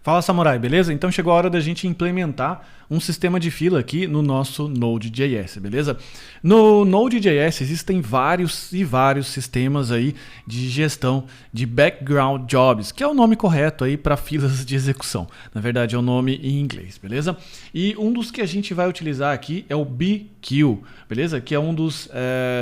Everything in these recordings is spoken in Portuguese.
Fala, Samurai, beleza? Então chegou a hora da gente implementar um sistema de fila aqui no nosso Node.js, beleza? No Node.js existem vários sistemas aí de gestão de background jobs, que é o nome correto aí para filas de execução. Na verdade é o nome em inglês, beleza? E um dos que a gente vai utilizar aqui é o BQ, beleza? Que é um dos,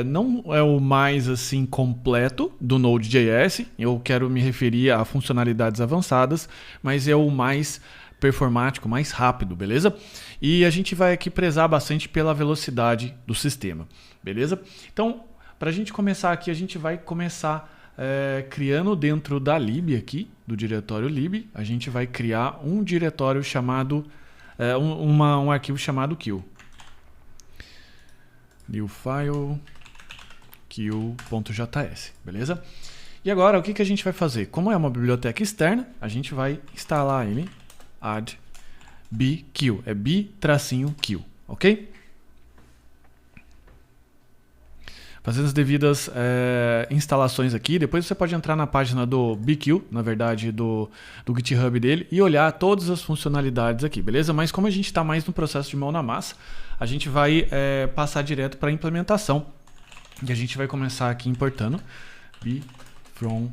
não é o mais assim completo do Node.js, eu quero me referir a funcionalidades avançadas, mas é o mais performático, mais rápido, beleza? E a gente vai aqui prezar bastante pela velocidade do sistema, beleza? Então, para a gente começar aqui, a gente vai começar criando dentro da lib aqui, do diretório lib, a gente vai criar um diretório chamado, um arquivo chamado queue. New file queue.js, beleza? E agora, o que a gente vai fazer? Como é uma biblioteca externa, a gente vai instalar ele, add bqueue, é b-queue, ok? Fazendo as devidas instalações aqui, depois você pode entrar na página do bqueue, na verdade do GitHub dele, e olhar todas as funcionalidades aqui, beleza? Mas como a gente está mais no processo de mão na massa, a gente vai passar direto para a implementação, e a gente vai começar aqui importando from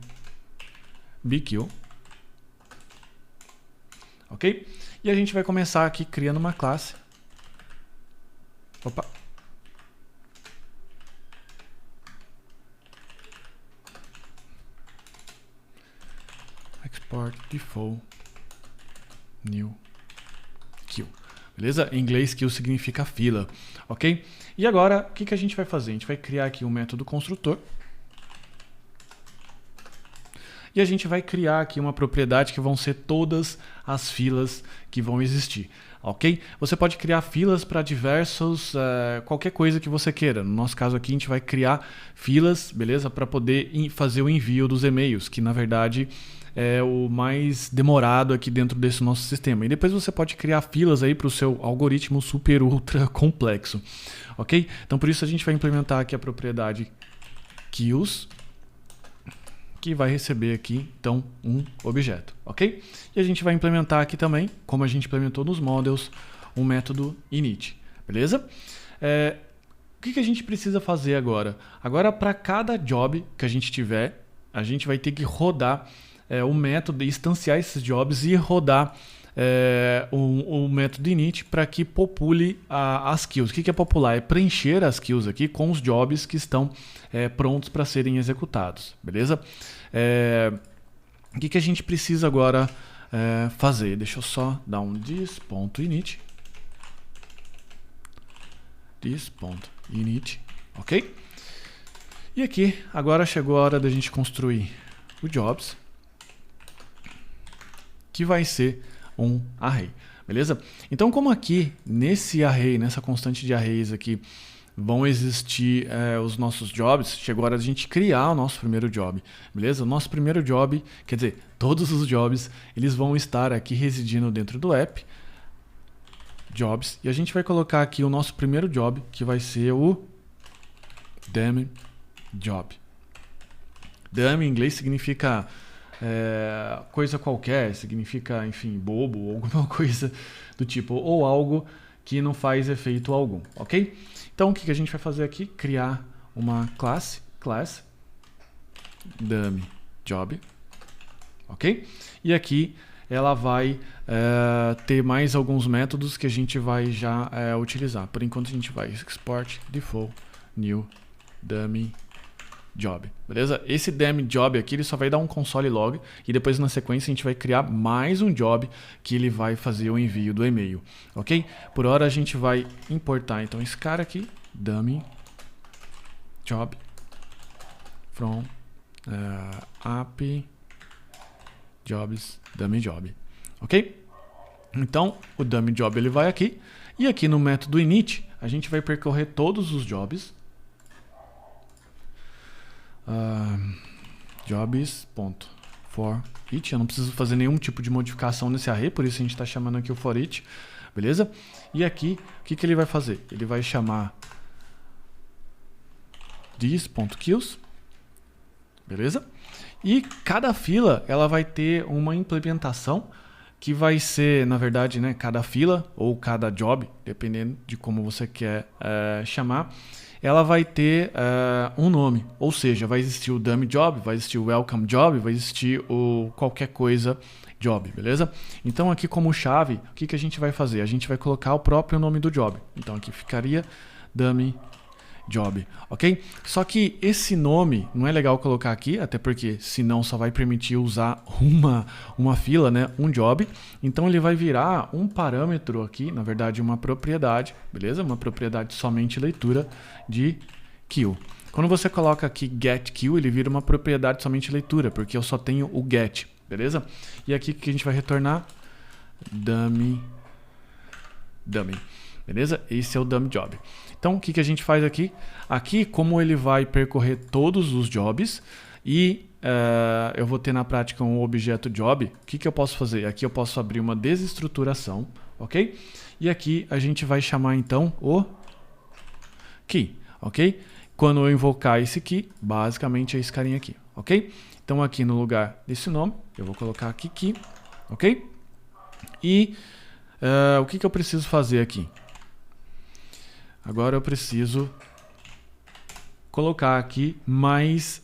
bqueue, ok? E a gente vai começar aqui criando uma classe. Opa! Export default new queue. Beleza? Em inglês, queue significa fila, ok? E agora, o que a gente vai fazer? A gente vai criar aqui um método construtor. E a gente vai criar aqui uma propriedade que vão ser todas as filas que vão existir, ok? Você pode criar filas para diversos, qualquer coisa que você queira. No nosso caso aqui a gente vai criar filas, beleza? Para poder fazer o envio dos e-mails, que na verdade é o mais demorado aqui dentro desse nosso sistema. E depois você pode criar filas aí para o seu algoritmo super ultra complexo, ok? Então por isso a gente vai implementar aqui a propriedade queues, que vai receber aqui, então, um objeto, ok? E a gente vai implementar aqui também, como a gente implementou nos models, um método init, beleza? O que a gente precisa fazer agora? Agora, para cada job que a gente tiver, a gente vai ter que rodar o método, instanciar esses jobs e rodar o método init para que popule as queues. O que é popular? É preencher as queues aqui com os jobs que estão prontos para serem executados, beleza? O que a gente precisa agora fazer? Deixa eu só dar um this.init, ok? E aqui agora chegou a hora da gente construir o jobs, que vai ser um array, beleza? Então, como aqui nesse array, nessa constante de arrays aqui, vão existir os nossos jobs, chegou a hora de a gente criar o nosso primeiro job, beleza? O nosso primeiro job, quer dizer, todos os jobs, eles vão estar aqui residindo dentro do app, jobs, e a gente vai colocar aqui o nosso primeiro job, que vai ser o dummy job. Dummy em inglês significa coisa qualquer, significa, enfim, bobo, ou alguma coisa do tipo, ou algo que não faz efeito algum, ok? Então, o que a gente vai fazer aqui? Criar uma class dummy job, ok? E aqui ela vai ter mais alguns métodos que a gente vai já utilizar. Por enquanto a gente vai export default new dummy job, beleza? Esse dummy job aqui ele só vai dar um console log e depois na sequência a gente vai criar mais um job que ele vai fazer o envio do e-mail, ok? Por hora a gente vai importar então esse cara aqui, dummy job from app jobs dummy job, ok? Então o dummy job ele vai aqui e aqui no método init a gente vai percorrer todos os jobs. Jobs.for each, eu não preciso fazer nenhum tipo de modificação nesse array, por isso a gente está chamando aqui o for each, beleza? E aqui, o que ele vai fazer? Ele vai chamar this.queues, beleza? E cada fila ela vai ter uma implementação que vai ser, na verdade, né, cada fila ou cada job, dependendo de como você quer chamar, ela vai ter um nome. Ou seja, vai existir o dummy job, vai existir o welcome job, vai existir o qualquer coisa job, beleza? Então aqui como chave, o que a gente vai fazer? A gente vai colocar o próprio nome do job. Então aqui ficaria dummy job, ok? Só que esse nome não é legal colocar aqui, até porque senão só vai permitir usar uma fila, né? Um job. Então ele vai virar um parâmetro aqui, na verdade uma propriedade, beleza? Uma propriedade somente leitura de queue. Quando você coloca aqui get queue, ele vira uma propriedade somente leitura, porque eu só tenho o get, beleza? E aqui que a gente vai retornar dummy, beleza? Esse é o dummy job. Então, o que a gente faz aqui? Aqui, como ele vai percorrer todos os jobs e eu vou ter na prática um objeto job, o que eu posso fazer? Aqui eu posso abrir uma desestruturação, ok? E aqui a gente vai chamar então o key, ok? Quando eu invocar esse key, basicamente é esse carinha aqui, ok? Então, aqui no lugar desse nome, eu vou colocar aqui key, ok? E o que eu preciso fazer aqui? Agora eu preciso colocar aqui mais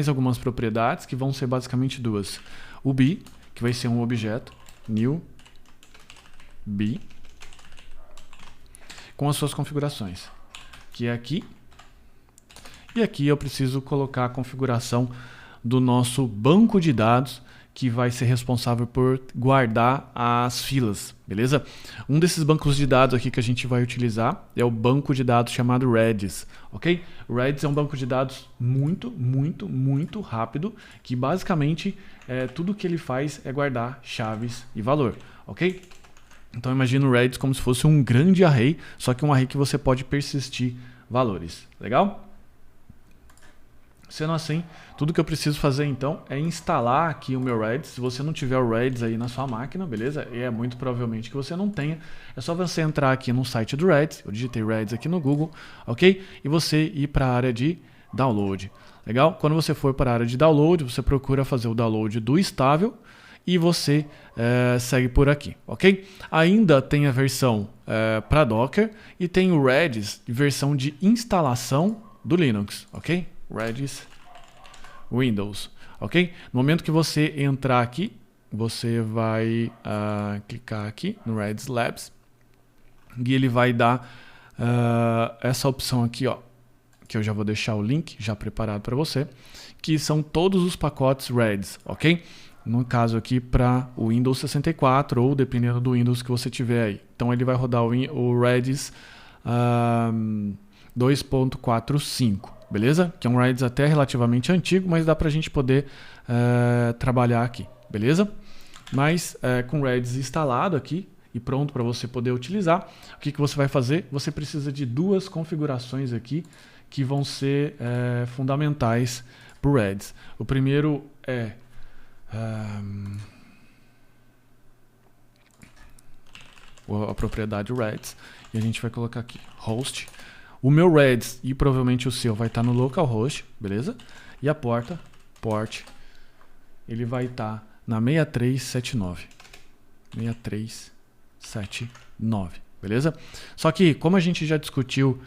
algumas propriedades, que vão ser basicamente duas. O b, que vai ser um objeto, new b, com as suas configurações, que é aqui. E aqui eu preciso colocar a configuração do nosso banco de dados, que vai ser responsável por guardar as filas, beleza? Um desses bancos de dados aqui que a gente vai utilizar é o banco de dados chamado Redis, ok? O Redis é um banco de dados muito rápido, que basicamente tudo que ele faz é guardar chaves e valor, ok? Então imagina o Redis como se fosse um grande array, só que um array que você pode persistir valores, legal? Sendo assim, tudo que eu preciso fazer então é instalar aqui o meu Redis. Se você não tiver o Redis aí na sua máquina, beleza? E é muito provavelmente que você não tenha. É só você entrar aqui no site do Redis. Eu digitei Redis aqui no Google, ok? E você ir para a área de download. Legal? Quando você for para a área de download, você procura fazer o download do estável e você segue por aqui, ok? Ainda tem a versão para Docker e tem o Redis, versão de instalação do Linux, ok? Redis Windows, ok? No momento que você entrar aqui, você vai clicar aqui no Redis Labs e ele vai dar essa opção aqui, ó, que eu já vou deixar o link já preparado para você, que são todos os pacotes Redis, ok? No caso aqui para o Windows 64 ou dependendo do Windows que você tiver aí. Então ele vai rodar o Redis 2.45. Beleza? Que é um Redis até relativamente antigo, mas dá para a gente poder trabalhar aqui, beleza? Mas com o Redis instalado aqui e pronto para você poder utilizar, o que você vai fazer? Você precisa de duas configurações aqui que vão ser fundamentais para o Redis. O primeiro é a propriedade Redis e a gente vai colocar aqui host. O meu Redis e provavelmente o seu vai estar no localhost, beleza? E a port, ele vai estar na 6379. 6379, beleza? Só que, como a gente já discutiu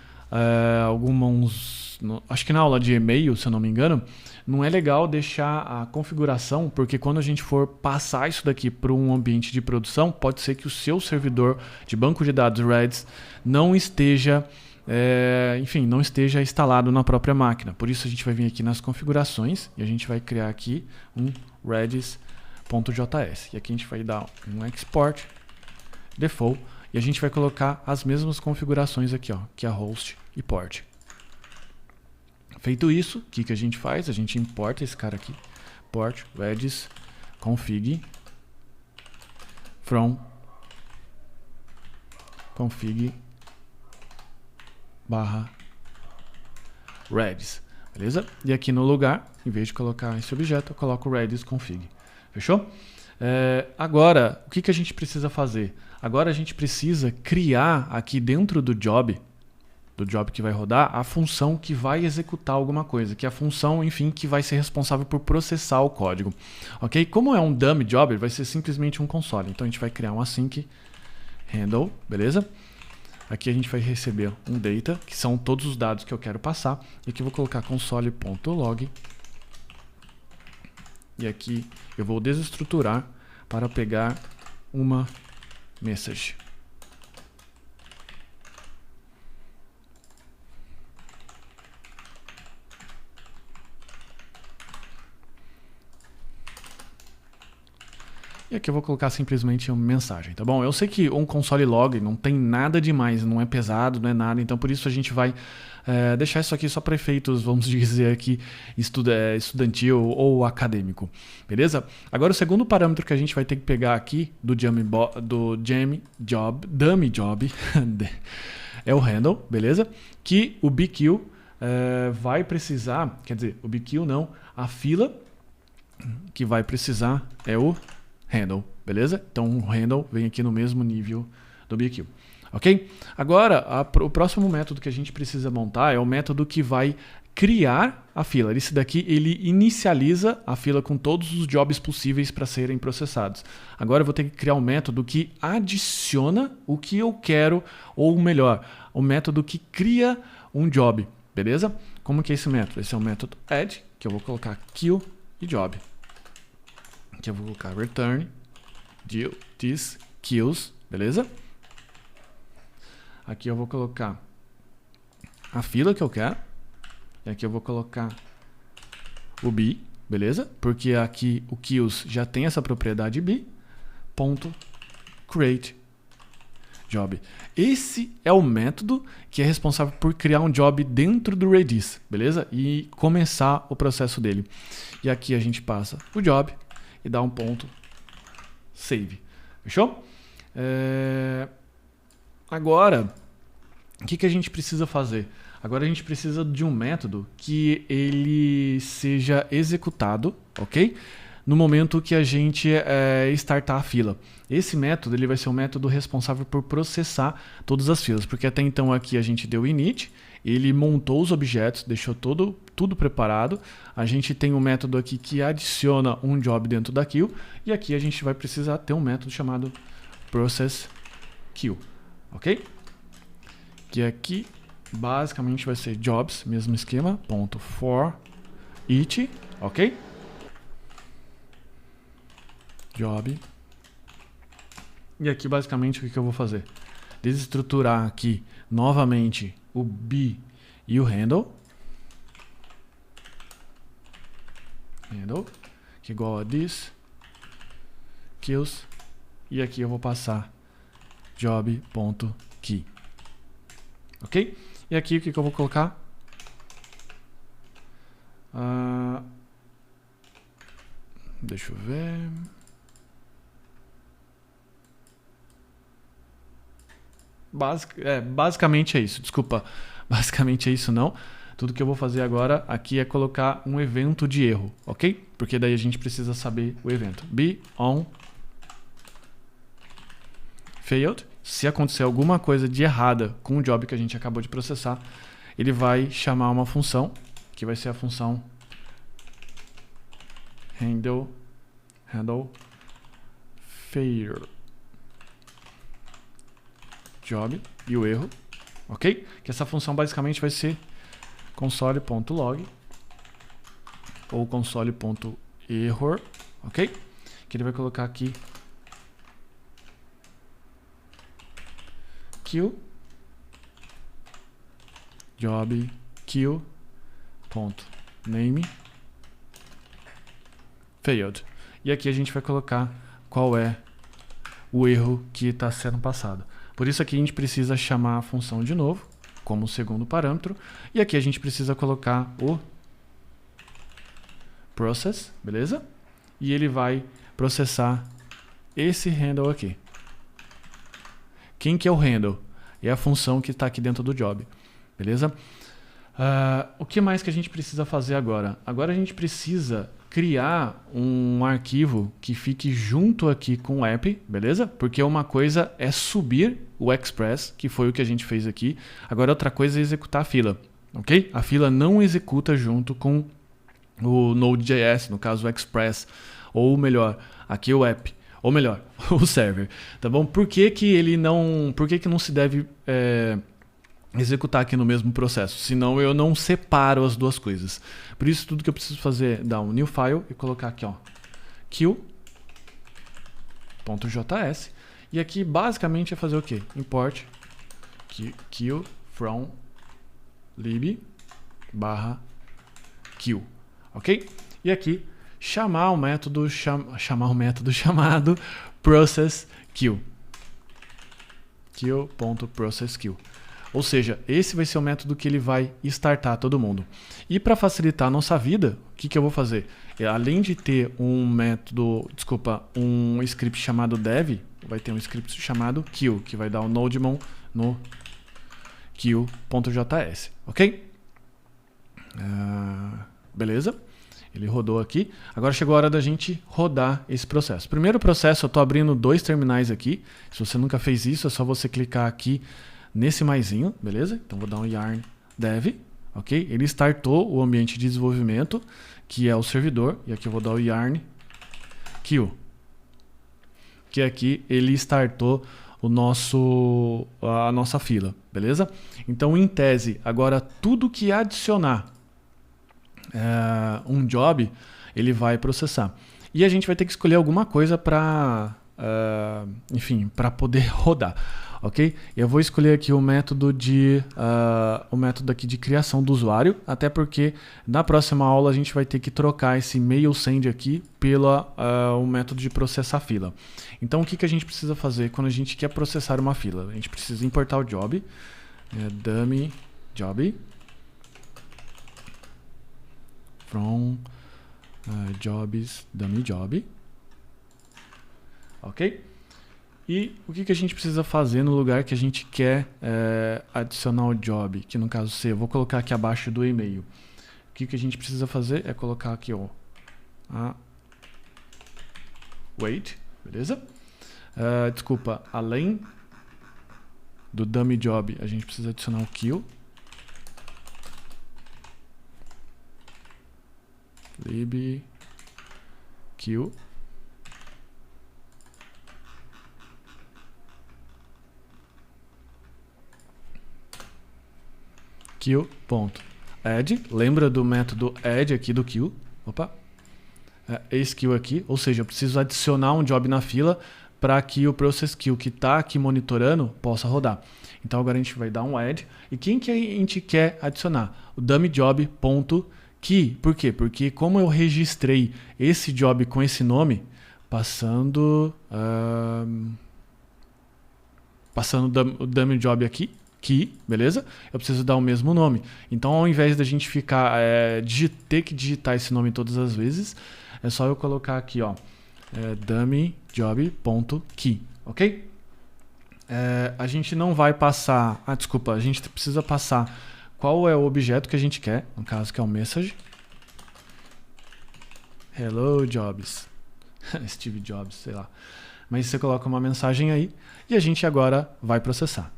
acho que na aula de e-mail, se eu não me engano, não é legal deixar a configuração, porque quando a gente for passar isso daqui para um ambiente de produção, pode ser que o seu servidor de banco de dados Redis não esteja enfim, não esteja instalado na própria máquina. Por isso a gente vai vir aqui nas configurações e a gente vai criar aqui um redis.js. E aqui a gente vai dar um export default e a gente vai colocar as mesmas configurações aqui, ó, que é host e port. Feito isso, o que a gente faz? A gente importa esse cara aqui, port redis config from config /redis, beleza? E aqui no lugar, em vez de colocar esse objeto, eu coloco redis config. Fechou? Agora, o que a gente precisa fazer? Agora a gente precisa criar aqui dentro do job, do job que vai rodar a função que vai executar alguma coisa, que é a função, enfim, que vai ser responsável por processar o código. Ok? Como é um dummy job, ele vai ser simplesmente um console. Então a gente vai criar um async handle, beleza? Aqui a gente vai receber um data, que são todos os dados que eu quero passar. E aqui eu vou colocar console.log. E aqui eu vou desestruturar para pegar uma message. E aqui eu vou colocar simplesmente uma mensagem, tá bom? Eu sei que um console log não tem nada demais, não é pesado, não é nada, então por isso a gente vai deixar isso aqui só para efeitos, vamos dizer aqui, estudantil ou acadêmico, beleza? Agora o segundo parâmetro que a gente vai ter que pegar aqui do dummy job é o handle, beleza? Que o BQ vai precisar, quer dizer, o BQ não, a fila que vai precisar é o handle, beleza? Então o handle vem aqui no mesmo nível do BQ, ok? Agora, o próximo método que a gente precisa montar é o método que vai criar a fila. Esse daqui, ele inicializa a fila com todos os jobs possíveis para serem processados. Agora eu vou ter que criar um método que adiciona o que eu quero, ou melhor, o método que cria um job, beleza? Como que é esse método? Esse é o método add, que eu vou colocar kill e job. Aqui eu vou colocar return this kills, beleza? Aqui eu vou colocar a fila que eu quero. E aqui eu vou colocar o b, beleza? Porque aqui o kills já tem essa propriedade b. Ponto create job. Esse é o método que é responsável por criar um job dentro do Redis, beleza? E começar o processo dele. E aqui a gente passa o job e dá um ponto save. Fechou? Agora, o que a gente precisa fazer? Agora a gente precisa de um método que ele seja executado, ok? No momento que a gente startar a fila. Esse método ele vai ser o método responsável por processar todas as filas, porque até então aqui a gente deu init, ele montou os objetos, deixou tudo preparado. A gente tem um método aqui que adiciona um job dentro da queue, e aqui a gente vai precisar ter um método chamado processQueue, ok? Que aqui basicamente vai ser jobs, mesmo esquema, ponto for each, ok? Job. E aqui basicamente o que eu vou fazer? Desestruturar aqui novamente o b e o handle, que é igual a this kills, e aqui eu vou passar job.key, ok? E aqui o que eu vou colocar? Deixa eu ver. Basicamente é isso, desculpa. Basicamente é isso não. Tudo que eu vou fazer agora aqui é colocar um evento de erro, ok? Porque daí a gente precisa saber o evento. Be on failed. Se acontecer alguma coisa de errada com o job que a gente acabou de processar, ele vai chamar uma função, que vai ser a função handle failure job e o erro, ok? Que essa função basicamente vai ser console.log ou console.error, ok? Que ele vai colocar aqui kill job kill ponto name failed. E aqui a gente vai colocar qual é o erro que está sendo passado. Por isso aqui a gente precisa chamar a função de novo, como segundo parâmetro. E aqui a gente precisa colocar o process, beleza? E ele vai processar esse handle aqui. Quem que é o handle? É a função que está aqui dentro do job, beleza? O que mais que a gente precisa fazer agora? Agora a gente precisa criar um arquivo que fique junto aqui com o app, beleza? Porque uma coisa é subir o Express, que foi o que a gente fez aqui. Agora outra coisa é executar a fila, ok? A fila não executa junto com o Node.js, no caso o Express, ou melhor, aqui o app, ou melhor, o server, tá bom? Por que não se deve executar aqui no mesmo processo? Senão eu não separo as duas coisas. Por isso tudo que eu preciso fazer é dar um new file e colocar aqui, ó, queue.js, e aqui basicamente é fazer o quê? Import queue from lib /queue, ok? E aqui chamar o método chamado processQueue. Queue.processQueue. Ou seja, esse vai ser o método que ele vai startar todo mundo. E para facilitar a nossa vida, o que eu vou fazer? Além de ter um script chamado dev, vai ter um script chamado queue, que vai dar o nodemon no queue.js, ok? Beleza? Ele rodou aqui. Agora chegou a hora da gente rodar esse processo. Primeiro processo, eu estou abrindo 2 terminais aqui. Se você nunca fez isso, é só você clicar aqui nesse maisinho, beleza? Então vou dar um yarn dev, ok? Ele startou o ambiente de desenvolvimento, que é o servidor, e aqui eu vou dar o yarn queue, que aqui ele startou a nossa fila, beleza? Então, em tese, agora tudo que adicionar um job, ele vai processar. E a gente vai ter que escolher alguma coisa para poder rodar, ok? Eu vou escolher aqui o método aqui de criação do usuário, até porque na próxima aula a gente vai ter que trocar esse mail send aqui pelo o método de processar fila. Então o que a gente precisa fazer quando a gente quer processar uma fila? A gente precisa importar o job, dummy job from jobs dummy job, ok? E o que a gente precisa fazer no lugar que a gente quer adicionar o job, que no caso C, eu vou colocar aqui abaixo do e-mail. O que a gente precisa fazer é colocar aqui, ó, wait, beleza? Além do dummy job, a gente precisa adicionar o queue, lib queue, queue.add, lembra do método add aqui do queue, esse queue aqui, ou seja, eu preciso adicionar um job na fila para que o process queue que está aqui monitorando possa rodar. Então agora a gente vai dar um add, e quem que a gente quer adicionar? O dummy job.key. Por quê? Porque como eu registrei esse job com esse nome, passando o dummy job aqui, key, beleza? Eu preciso dar o mesmo nome. Então, ao invés da gente ficar ter que digitar esse nome todas as vezes, é só eu colocar aqui, ó, dummy job.key, ok? A gente não vai passar, a gente precisa passar qual é o objeto que a gente quer, no caso que é o message. Hello Jobs. Steve Jobs, sei lá. Mas você coloca uma mensagem aí e a gente agora vai processar.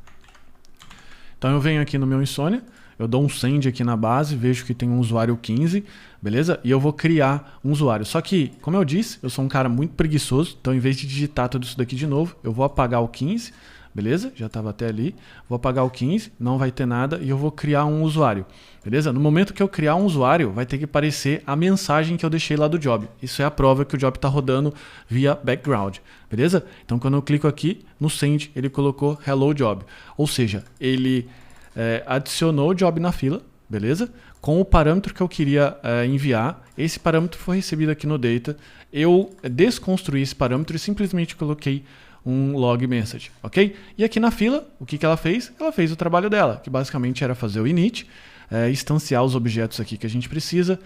Então eu venho aqui no meu Insomnia, eu dou um send aqui na base, vejo que tem um usuário 15, beleza? E eu vou criar um usuário. Só que, como eu disse, eu sou um cara muito preguiçoso, então em vez de digitar tudo isso daqui de novo, eu vou apagar o 15, beleza? Já estava até ali. Vou apagar o 15, não vai ter nada e eu vou criar um usuário, beleza? No momento que eu criar um usuário, vai ter que aparecer a mensagem que eu deixei lá do job. Isso é a prova que o job está rodando via background, beleza? Então quando eu clico aqui no send, ele colocou hello job. Ou seja, ele adicionou o job na fila, beleza? Com o parâmetro que eu queria enviar. Esse parâmetro foi recebido aqui no data. Eu desconstruí esse parâmetro e simplesmente coloquei um log message, ok? E aqui na fila, o que ela fez? Ela fez o trabalho dela, que basicamente era fazer o init, instanciar os objetos aqui que a gente precisa,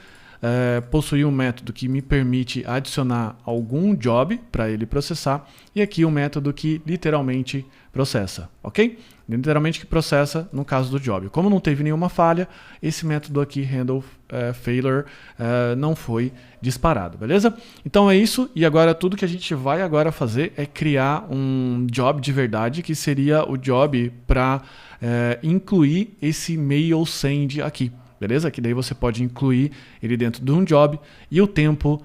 possuir um método que me permite adicionar algum job para ele processar, e aqui um método que literalmente processa, ok? Literalmente que processa no caso do job. Como não teve nenhuma falha, esse método aqui, handle failure, não foi disparado, beleza? Então é isso, e agora tudo que a gente vai agora fazer é criar um job de verdade, que seria o job para incluir esse mail send aqui. Beleza? Que daí você pode incluir ele dentro de um job e o tempo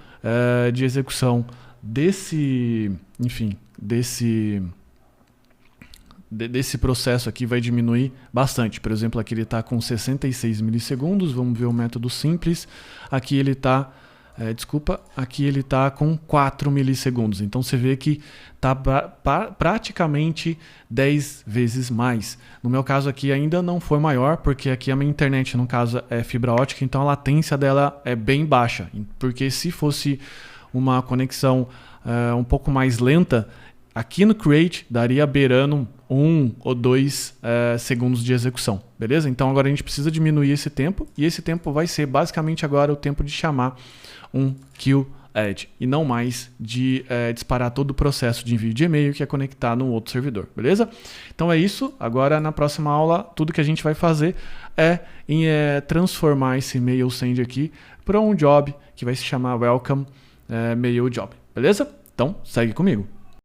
de execução desse processo aqui vai diminuir bastante. Por exemplo, aqui ele está com 66 milissegundos. Vamos ver o método simples. Aqui ele está aqui ele está com 4 milissegundos. Então você vê que está praticamente 10 vezes mais. No meu caso aqui ainda não foi maior, porque aqui a minha internet, no caso, é fibra ótica, então a latência dela é bem baixa. Porque se fosse uma conexão um pouco mais lenta, aqui no Create daria beirando 1 ou 2 segundos de execução, beleza? Então agora a gente precisa diminuir esse tempo, e esse tempo vai ser basicamente agora o tempo de chamar um queue add, e não mais de disparar todo o processo de envio de e-mail que é conectado no outro servidor, beleza? Então é isso. Agora na próxima aula tudo que a gente vai fazer é transformar esse mail send aqui para um job que vai se chamar welcome mail job, beleza? Então segue comigo.